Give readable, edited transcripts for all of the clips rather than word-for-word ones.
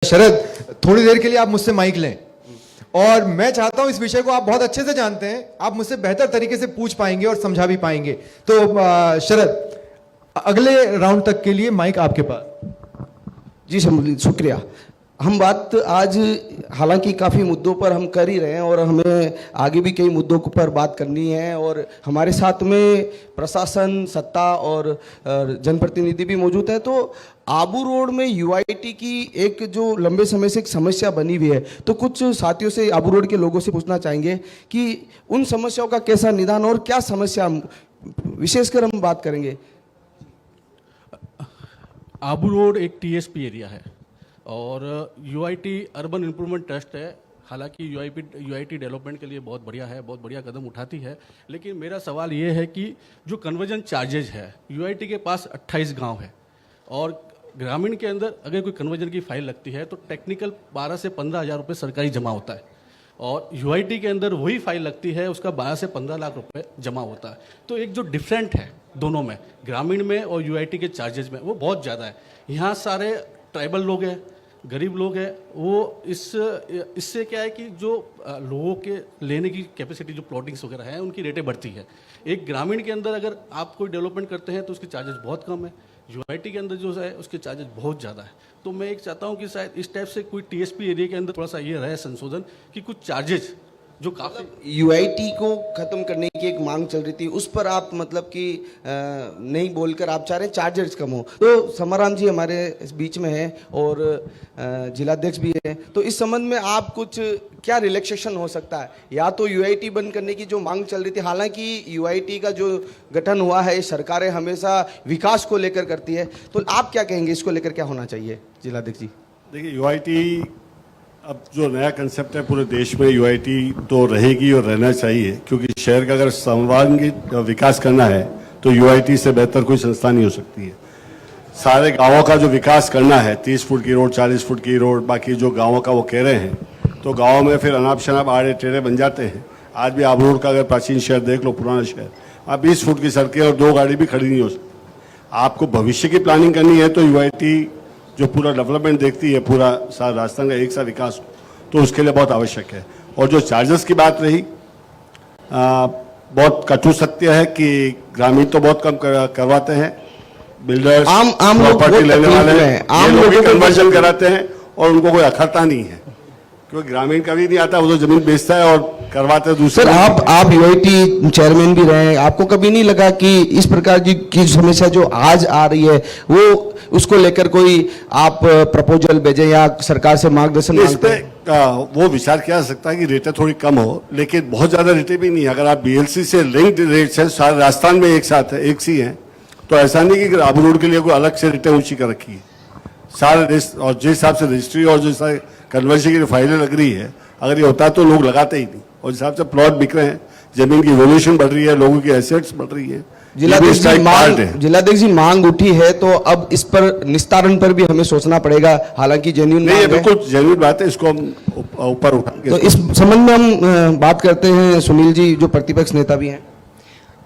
शरद, थोड़ी देर के लिए आप मुझसे माइक लें और मैं चाहता हूं इस विषय को आप बहुत अच्छे से जानते हैं, आप मुझसे बेहतर तरीके से पूछ पाएंगे और समझा भी पाएंगे। तो शरद, अगले राउंड तक के लिए माइक आपके पास। जी शुक्रिया। हम बात आज हालांकि काफ़ी मुद्दों पर हम कर ही रहे हैं और हमें आगे भी कई मुद्दों पर बात करनी है और हमारे साथ में प्रशासन, सत्ता और जनप्रतिनिधि भी मौजूद है। तो आबू रोड में यूआईटी की एक जो लंबे समय से एक समस्या बनी हुई है, तो कुछ साथियों से, आबू रोड के लोगों से पूछना चाहेंगे कि उन समस्याओं का कैसा निदान और क्या समस्या विशेषकर हम बात करेंगे। आबू रोड एक टीएसपी एरिया है और यूआईटी अर्बन इम्प्रूवमेंट ट्रस्ट है। हालांकि यूआईटी डेवलपमेंट के लिए बहुत बढ़िया है, बहुत बढ़िया कदम उठाती है, लेकिन मेरा सवाल ये है कि जो कन्वर्जन चार्जेज है, यूआईटी के पास 28 गांव है और ग्रामीण के अंदर अगर कोई कन्वर्जन की फाइल लगती है तो टेक्निकल 12 से 15 हज़ार रुपये सरकारी जमा होता है और यूआईटी के अंदर वही फाइल लगती है, उसका 12 से 15 लाख रुपए जमा होता है। तो एक जो डिफरेंट है दोनों में, ग्रामीण में और यूआईटी के चार्जेज में, वो बहुत ज़्यादा है। यहाँ सारे ट्राइबल लोग हैं, गरीब लोग हैं, वो इससे क्या है कि जो लोगों के लेने की कैपेसिटी, जो प्लॉटिंग्स वगैरह है, उनकी रेटें बढ़ती है। एक ग्रामीण के अंदर अगर आप कोई डेवलपमेंट करते हैं तो उसके चार्जेस बहुत कम है, यूआईटी के अंदर जो है उसके चार्जेस बहुत ज़्यादा है। तो मैं एक चाहता हूँ कि शायद इस टाइप से कोई टीएसपी एरिया के अंदर थोड़ा सा ये रहे संशोधन कि कुछ चार्जेस जो काफ़ी यूआईटी को खत्म करने की एक मांग चल रही थी, उस पर आप मतलब कि नहीं बोलकर आप चाह रहे हैं चार्जर्स कम हो। तो समाराम जी हमारे इस बीच में हैं और जिलाध्यक्ष भी हैं, तो इस संबंध में आप कुछ क्या रिलैक्सेशन हो सकता है? या तो यूआईटी बंद करने की जो मांग चल रही थी, हालांकि यूआईटी का जो गठन हुआ है, सरकारें हमेशा विकास को लेकर करती है, तो आप क्या कहेंगे, इसको लेकर क्या होना चाहिए जिलाध्यक्ष जी? देखिए, यूआईटी अब जो नया कंसेप्ट है पूरे देश में, यूआईटी तो रहेगी और रहना चाहिए, क्योंकि शहर का अगर सर्वांगीण विकास करना है तो यूआईटी से बेहतर कोई संस्था नहीं हो सकती है। सारे गांवों का जो विकास करना है, 30 फुट की रोड, 40 फुट की रोड, बाकी जो गांवों का वो कह रहे हैं, तो गाँव में फिर अनाप शनाप आड़े टेढ़े बन जाते हैं। आज भी आबू रोड का अगर प्राचीन शहर देख लो, पुराना शहर, आप 20 फुट की सड़कें और 2 गाड़ी भी खड़ी नहीं हो सकती। आपको भविष्य की प्लानिंग करनी है तो यूआईटी जो पूरा डेवलपमेंट देखती है, पूरा सारा राजस्थान का एक साथ विकास, तो उसके लिए बहुत आवश्यक है। और जो चार्जेस की बात रही, बहुत कटु सत्य है कि ग्रामीण तो बहुत कम करवाते हैं, बिल्डर्स, आम प्रॉपर्टी लेने वाले आम लोग भी कन्वर्जन कराते हैं और उनको कोई अखरता नहीं है, क्योंकि ग्रामीण कभी नहीं आता, वो तो जमीन बेचता है और करवाते दूसरे। सर, आप यूआईटी चेयरमैन भी रहे हैं, आपको कभी नहीं लगा कि इस प्रकार की समस्या जो आज आ रही है, वो उसको लेकर कोई आप प्रपोजल भेजें या सरकार से मार्गदर्शन मांगते हैं? वो विचार किया जा सकता है कि रेटें थोड़ी कम हो, लेकिन बहुत ज्यादा रेटें भी नहीं। अगर आप बीएलसी से लिंक्ड रेट्स है, सारे राजस्थान में एक साथ है, एक सी है, तो ऐसा नहीं कि आबू रोड के लिए कोई अलग से रेटें ऊंची कर रखी है। सारे और जिस हिसाब से रजिस्ट्री और जिस कन्वर्जन की फाइलें लग रही है, अगर ये होता है तो लोग लगाते ही नहीं। और जिस हिसाब से प्लॉट बिक रहे हैं, जमीन की वैल्यूएशन बढ़ रही है, लोगों की एसेट्स बढ़ रही है। जिलाध्यक्ष जी, मांग उठी है तो अब इस पर निस्तारण पर भी हमें सोचना पड़ेगा, हालांकि जेन्युइन नहीं है, बिल्कुल जेन्युइन बात है, इसको हम ऊपर उठाएंगे। तो इस संबंध में हम बात करते हैं सुनील जी, जो प्रतिपक्ष नेता भी हैं।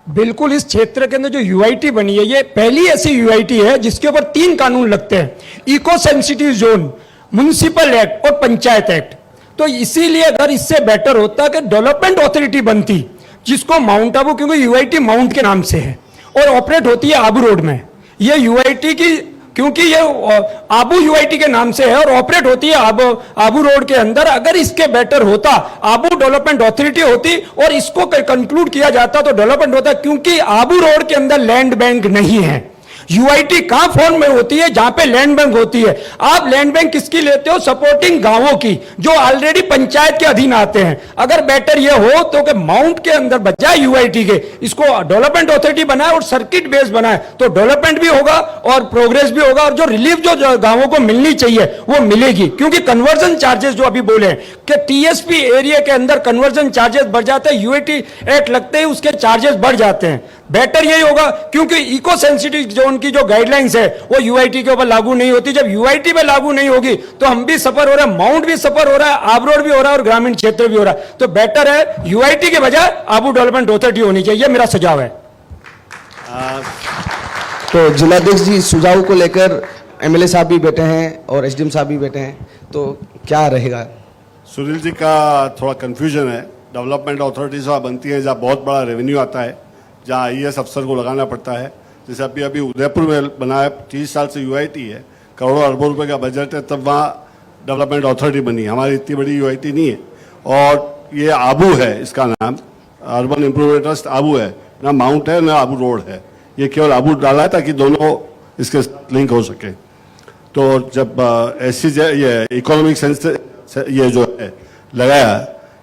बिल्कुल, इस क्षेत्र के अंदर जो यूआईटी बनी है, ये पहली ऐसी यूआईटी है जिसके ऊपर 3 कानून लगते हैं: eco sensitive zone, municipal act और पंचायत एक्ट। तो इसीलिए अगर इससे बेटर होता कि डेवलपमेंट अथॉरिटी बनती, जिसको माउंट आबू, क्योंकि यूआईटी माउंट के नाम से है और ऑपरेट होती है आबू रोड में। ये यूआईटी की, क्योंकि ये आबू यूआईटी के नाम से है और ऑपरेट होती है आबू रोड के अंदर, अगर इसके बेटर होता, आबू डेवलपमेंट अथॉरिटी होती और इसको कंक्लूड किया जाता तो डेवलपमेंट होता। क्योंकि आबू रोड के अंदर लैंड बैंक नहीं है। यूआईटी कहां फॉर्म में होती है? जहां पे लैंड बैंक होती है। आप लैंड बैंक किसकी लेते हो? सपोर्टिंग गांवों की, जो ऑलरेडी पंचायत के अधीन आते हैं। अगर बेटर ये हो तो कि माउंट के अंदर बजाय यूआईटी के इसको डेवलपमेंट अथॉरिटी बनाए और सर्किट बेस बनाए, तो डेवलपमेंट भी होगा और प्रोग्रेस भी होगा और जो रिलीफ जो गांवों को मिलनी चाहिए वो मिलेगी। क्योंकि कन्वर्जन चार्जेस जो अभी बोले कि टीएसपी एरिया के अंदर कन्वर्जन चार्जेस बढ़ जाते हैं, यूआईटी एक्ट लगते ही उसके चार्जेस बढ़ जाते हैं। बेटर यही होगा, क्योंकि इको सेंसिटिव जोन की जो गाइडलाइंस है वो यूआईटी के ऊपर लागू नहीं होती। जब यूआईटी पे लागू नहीं होगी तो हम भी सफर हो रहा है, माउंट भी सफर हो रहा है, आबू रोड भी हो रहा है और ग्रामीण क्षेत्र भी हो रहा है। तो बेटर है यूआईटी के बजाय आबू डेवलपमेंट अथॉरिटी होनी चाहिए, मेरा सुझाव है। तो जिलाध्यक्ष जी, सुझाव को लेकर एमएलए साहब भी बैठे हैं और एसडीएम साहब भी बैठे हैं, तो क्या रहेगा? सुनील जी का थोड़ा कंफ्यूजन है। डेवलपमेंट अथॉरिटीज वहाँ बनती है जहाँ बहुत बड़ा रेवेन्यू आता है, जहाँ आईएएस अफसर को लगाना पड़ता है। जैसे अभी उदयपुर में बना है, 30 साल से यूआईटी है, करोड़ों अरबों रुपए का बजट है, तब वहाँ डेवलपमेंट अथॉरिटी बनी। हमारी इतनी बड़ी यूआईटी नहीं है। और ये आबू है, इसका नाम अर्बन इम्प्रूवमेंट ट्रस्ट आबू है, ना माउंट है ना आबू रोड है। ये केवल आबू डाला है ताकि दोनों इसके साथ लिंक हो सके। तो जब ऐसी ये इकोनॉमिक सेंस ये जो है लगाया,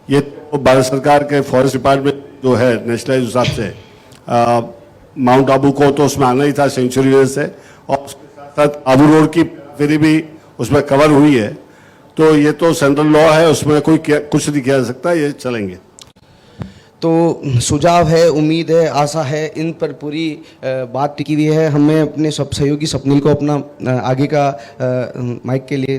ये तो भारत सरकार के फॉरेस्ट डिपार्टमेंट जो है नेशनलाइज हिसाब से माउंट आबू को तो उसमें आना ही था सेंचुरी से, और उसके साथ साथ आबू रोड की फेरी भी उसमें कवर हुई है। तो ये तो सेंट्रल लॉ है, उसमें कोई कुछ नहीं किया जा सकता, ये चलेंगे। तो सुझाव है, उम्मीद है, आशा है, इन पर पूरी बात टिकी हुई है। हमें अपने सब सहयोगी स्वप्निल को अपना आगे का माइक के लिए